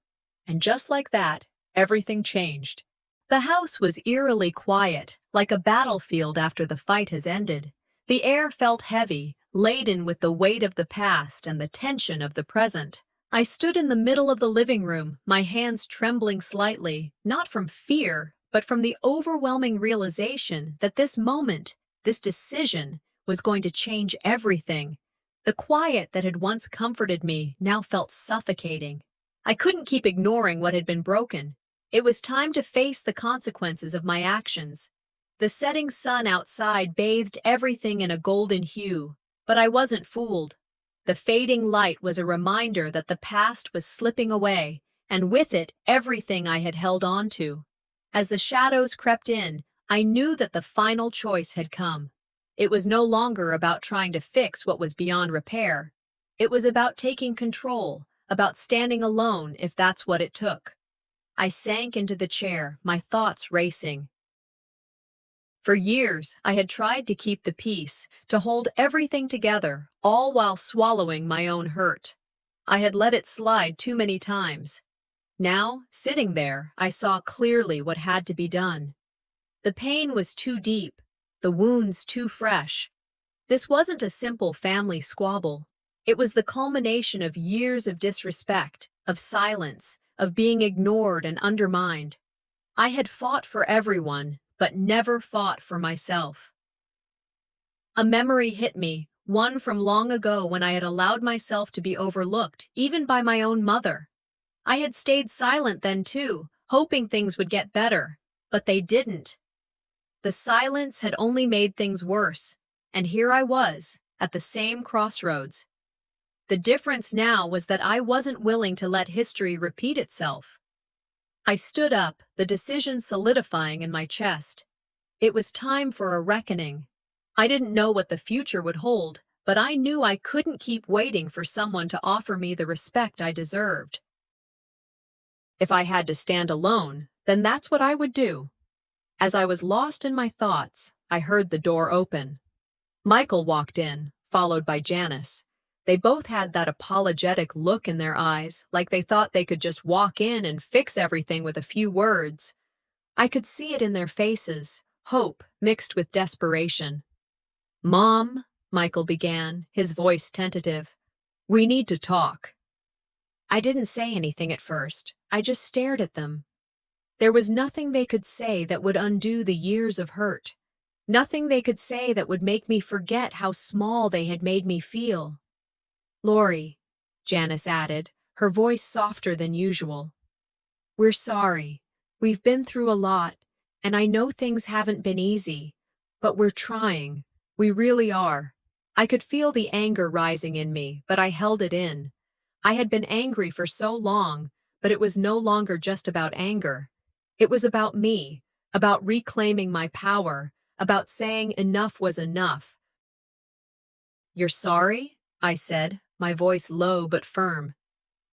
and just like that, everything changed. The house was eerily quiet, like a battlefield after the fight has ended. The air felt heavy, laden with the weight of the past and the tension of the present. I stood in the middle of the living room, my hands trembling slightly, not from fear, but from the overwhelming realization that this moment, this decision, was going to change everything. The quiet that had once comforted me now felt suffocating. I couldn't keep ignoring what had been broken. It was time to face the consequences of my actions. The setting sun outside bathed everything in a golden hue, but I wasn't fooled. The fading light was a reminder that the past was slipping away, and with it, everything I had held on to. As the shadows crept in, I knew that the final choice had come. It was no longer about trying to fix what was beyond repair. It was about taking control, about standing alone if that's what it took. I sank into the chair, my thoughts racing. For years, I had tried to keep the peace, to hold everything together, all while swallowing my own hurt. I had let it slide too many times. Now, sitting there, I saw clearly what had to be done. The pain was too deep, the wounds too fresh. This wasn't a simple family squabble. It was the culmination of years of disrespect, of silence, of being ignored and undermined. I had fought for everyone, but never fought for myself. A memory hit me, one from long ago when I had allowed myself to be overlooked, even by my own mother. I had stayed silent then too, hoping things would get better, but they didn't. The silence had only made things worse, and here I was, at the same crossroads. The difference now was that I wasn't willing to let history repeat itself. I stood up, the decision solidifying in my chest. It was time for a reckoning. I didn't know what the future would hold, but I knew I couldn't keep waiting for someone to offer me the respect I deserved. If I had to stand alone, then that's what I would do. As I was lost in my thoughts, I heard the door open. Michael walked in, followed by Janice. They both had that apologetic look in their eyes, like they thought they could just walk in and fix everything with a few words. I could see it in their faces, hope mixed with desperation. "Mom," Michael began, his voice tentative, "we need to talk." I didn't say anything at first. I just stared at them. There was nothing they could say that would undo the years of hurt. Nothing they could say that would make me forget how small they had made me feel. "Laurie," Janice added, her voice softer than usual. "We're sorry. We've been through a lot, and I know things haven't been easy, but we're trying. We really are." I could feel the anger rising in me, but I held it in. I had been angry for so long, but it was no longer just about anger. It was about me, about reclaiming my power, about saying enough was enough. "You're sorry?" I said, my voice low but firm.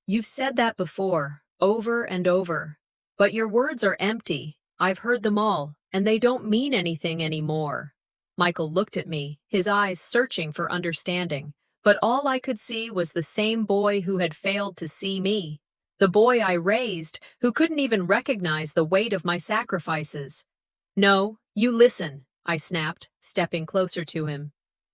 "You've said that before, over and over. But your words are empty. I've heard them all, and they don't mean anything anymore." Michael looked at me, his eyes searching for understanding, but all I could see was the same boy who had failed to see me. The boy I raised, who couldn't even recognize the weight of my sacrifices. "No, you listen," I snapped, stepping closer to him.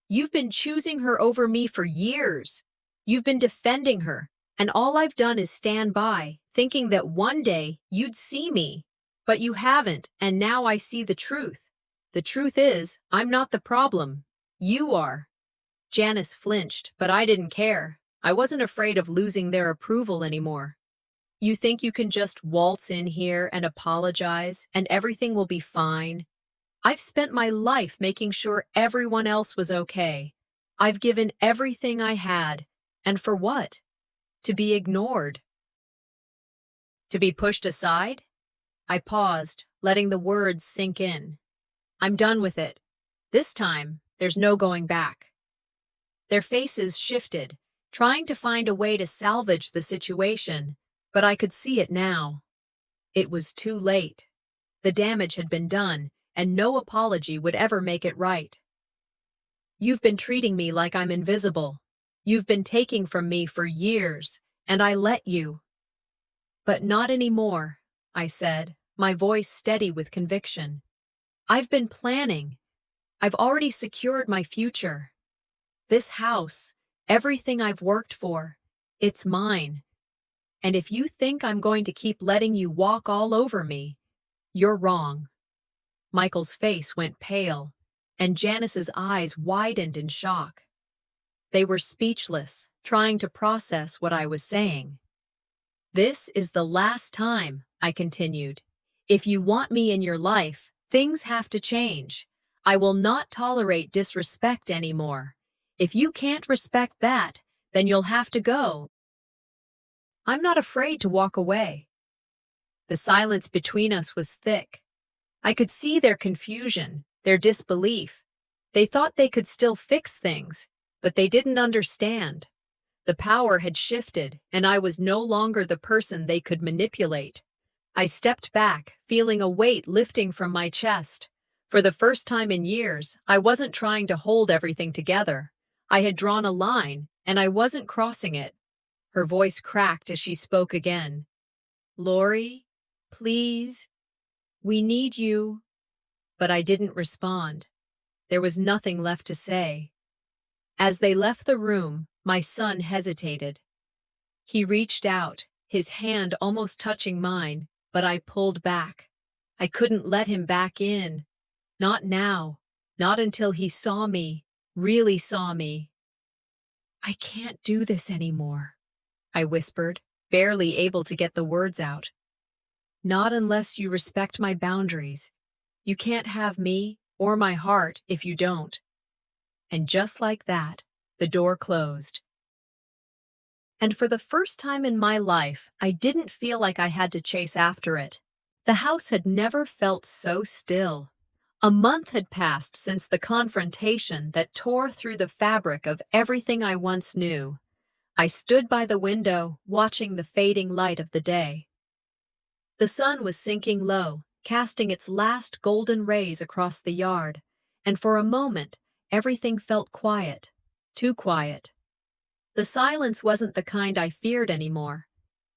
"You've been choosing her over me for years. You've been defending her, and all I've done is stand by, thinking that one day you'd see me. But you haven't, and now I see the truth. The truth is, I'm not the problem. You are. Janice flinched, but I didn't care. I wasn't afraid of losing their approval anymore. You think you can just waltz in here and apologize and everything will be fine? I've spent my life making sure everyone else was okay. I've given everything I had. And for what? To be ignored. To be pushed aside? I paused, letting the words sink in. I'm done with it. This time, there's no going back. Their faces shifted, trying to find a way to salvage the situation, but I could see it now. It was too late. The damage had been done, and no apology would ever make it right. You've been treating me like I'm invisible. You've been taking from me for years, and I let you. But not anymore, I said, my voice steady with conviction. I've been planning. I've already secured my future. This house, everything I've worked for, it's mine. And if you think I'm going to keep letting you walk all over me, you're wrong. Michael's face went pale, and Janice's eyes widened in shock. They were speechless, trying to process what I was saying. This is the last time, I continued. If you want me in your life, things have to change. I will not tolerate disrespect anymore. If you can't respect that, then you'll have to go. I'm not afraid to walk away. The silence between us was thick. I could see their confusion, their disbelief. They thought they could still fix things, but they didn't understand. The power had shifted, and I was no longer the person they could manipulate. I stepped back, feeling a weight lifting from my chest. For the first time in years, I wasn't trying to hold everything together. I had drawn a line, and I wasn't crossing it. Her voice cracked as she spoke again. Laurie, please, we need you. But I didn't respond. There was nothing left to say. As they left the room, my son hesitated. He reached out, his hand almost touching mine, but I pulled back. I couldn't let him back in. Not now. Not until he saw me, really saw me. I can't do this anymore, I whispered, barely able to get the words out. Not unless you respect my boundaries. You can't have me or my heart if you don't. And just like that, the door closed. And for the first time in my life, I didn't feel like I had to chase after it. The house had never felt so still. A month had passed since the confrontation that tore through the fabric of everything I once knew. I stood by the window, watching the fading light of the day. The sun was sinking low, casting its last golden rays across the yard, and for a moment, everything felt quiet, too quiet. The silence wasn't the kind I feared anymore.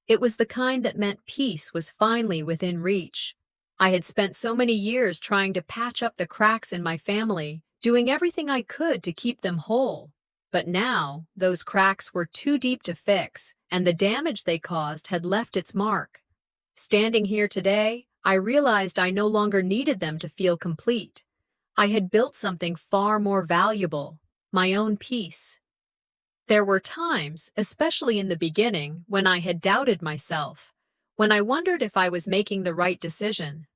It was the kind that meant peace was finally within reach. I had spent so many years trying to patch up the cracks in my family, doing everything I could to keep them whole. But now, those cracks were too deep to fix, and the damage they caused had left its mark. Standing here today, I realized I no longer needed them to feel complete. I had built something far more valuable, my own peace. There were times, especially in the beginning, when I had doubted myself, when I wondered if I was making the right decision.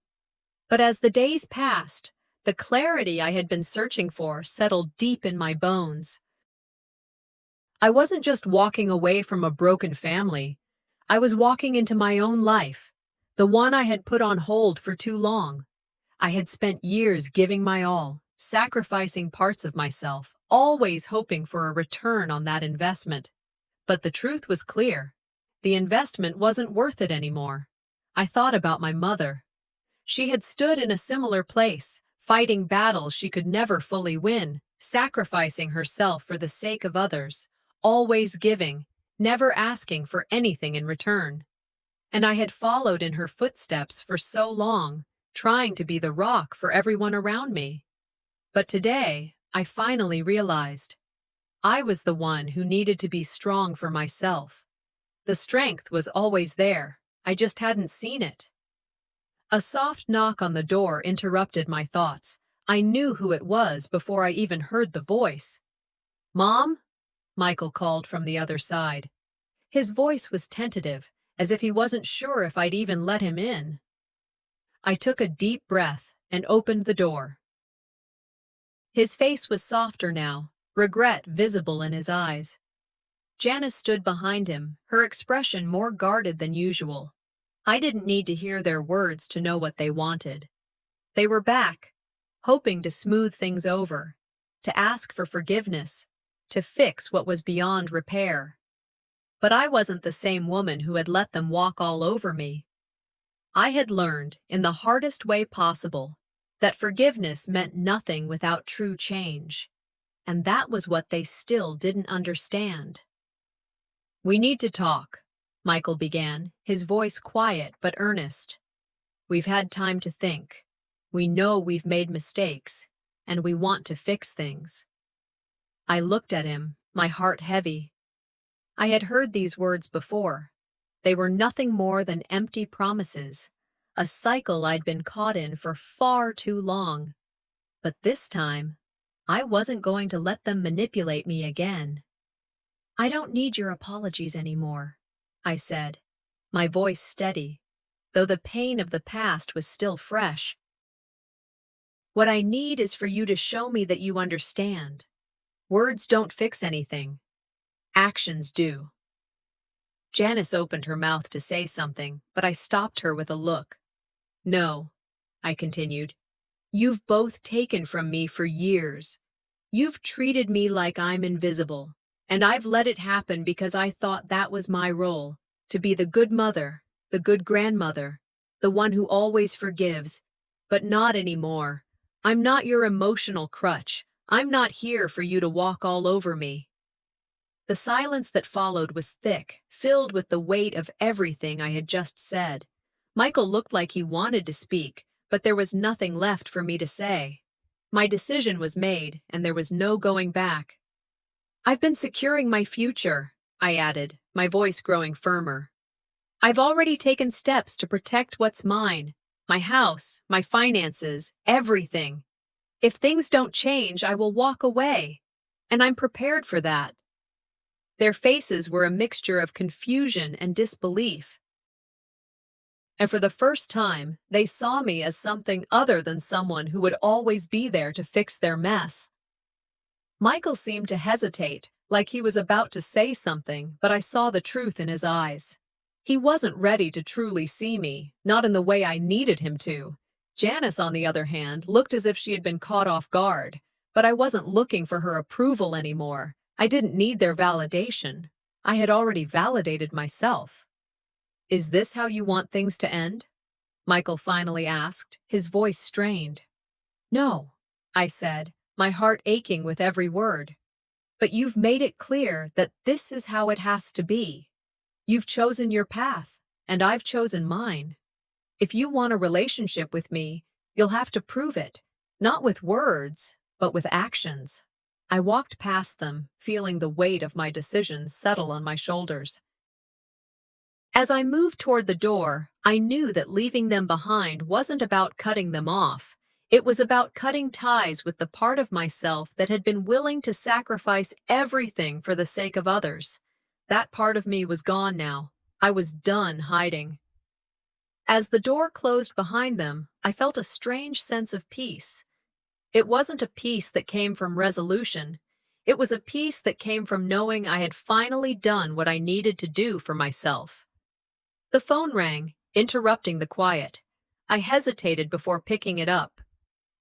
But as the days passed, the clarity I had been searching for settled deep in my bones. I wasn't just walking away from a broken family. I was walking into my own life, the one I had put on hold for too long. I had spent years giving my all, sacrificing parts of myself, always hoping for a return on that investment. But the truth was clear. The investment wasn't worth it anymore. I thought about my mother. She had stood in a similar place, fighting battles she could never fully win, sacrificing herself for the sake of others, always giving, never asking for anything in return. And I had followed in her footsteps for so long, trying to be the rock for everyone around me. But today, I finally realized I was the one who needed to be strong for myself. The strength was always there, I just hadn't seen it. A soft knock on the door interrupted my thoughts. I knew who it was before I even heard the voice. Mom? Michael called from the other side. His voice was tentative, as if he wasn't sure if I'd even let him in. I took a deep breath and opened the door. His face was softer now, regret visible in his eyes. Janice stood behind him, her expression more guarded than usual. I didn't need to hear their words to know what they wanted. They were back, hoping to smooth things over, to ask for forgiveness, to fix what was beyond repair. But I wasn't the same woman who had let them walk all over me. I had learned, in the hardest way possible, that forgiveness meant nothing without true change. And that was what they still didn't understand. "We need to talk," Michael began, his voice quiet but earnest. "We've had time to think. We know we've made mistakes, and we want to fix things." I looked at him, my heart heavy. I had heard these words before. They were nothing more than empty promises, a cycle I'd been caught in for far too long. But this time, I wasn't going to let them manipulate me again. "I don't need your apologies anymore," I said, my voice steady, though the pain of the past was still fresh. "What I need is for you to show me that you understand. Words don't fix anything. Actions do." Janice opened her mouth to say something, but I stopped her with a look. "No," I continued. "You've both taken from me for years. You've treated me like I'm invisible, and I've let it happen because I thought that was my role, to be the good mother, the good grandmother, the one who always forgives. But not anymore. I'm not your emotional crutch. I'm not here for you to walk all over me." The silence that followed was thick, filled with the weight of everything I had just said. Michael looked like he wanted to speak, but there was nothing left for me to say. My decision was made, and there was no going back. "I've been securing my future," I added, my voice growing firmer. "I've already taken steps to protect what's mine, my house, my finances, everything. If things don't change, I will walk away, and I'm prepared for that." Their faces were a mixture of confusion and disbelief. And for the first time, they saw me as something other than someone who would always be there to fix their mess. Michael seemed to hesitate, like he was about to say something, but I saw the truth in his eyes. He wasn't ready to truly see me, not in the way I needed him to. Janice, on the other hand, looked as if she had been caught off guard, but I wasn't looking for her approval anymore. I didn't need their validation. I had already validated myself. "Is this how you want things to end?" Michael finally asked, his voice strained. "No," I said, my heart aching with every word. "But you've made it clear that this is how it has to be. You've chosen your path, and I've chosen mine. If you want a relationship with me, you'll have to prove it, not with words, but with actions." I walked past them, feeling the weight of my decisions settle on my shoulders. As I moved toward the door, I knew that leaving them behind wasn't about cutting them off. It was about cutting ties with the part of myself that had been willing to sacrifice everything for the sake of others. That part of me was gone now. I was done hiding. As the door closed behind them, I felt a strange sense of peace. It wasn't a peace that came from resolution. It was a peace that came from knowing I had finally done what I needed to do for myself. The phone rang, interrupting the quiet. I hesitated before picking it up.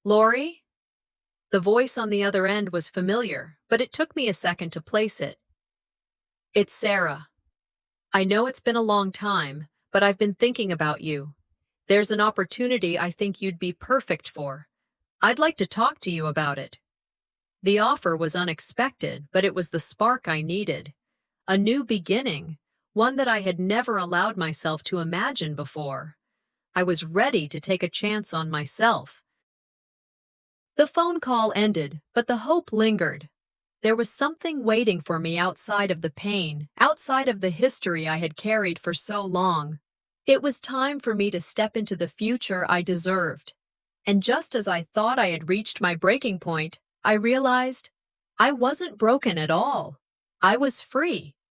"Laurie?" The voice on the other end was familiar, but it took me a second to place it. "It's Sarah. I know it's been a long time, but I've been thinking about you. There's an opportunity I think you'd be perfect for. I'd like to talk to you about it." The offer was unexpected, but it was the spark I needed. A new beginning, one that I had never allowed myself to imagine before. I was ready to take a chance on myself. The phone call ended, but the hope lingered. There was something waiting for me outside of the pain, outside of the history I had carried for so long. It was time for me to step into the future I deserved. And just as I thought I had reached my breaking point, I realized I wasn't broken at all. I was free.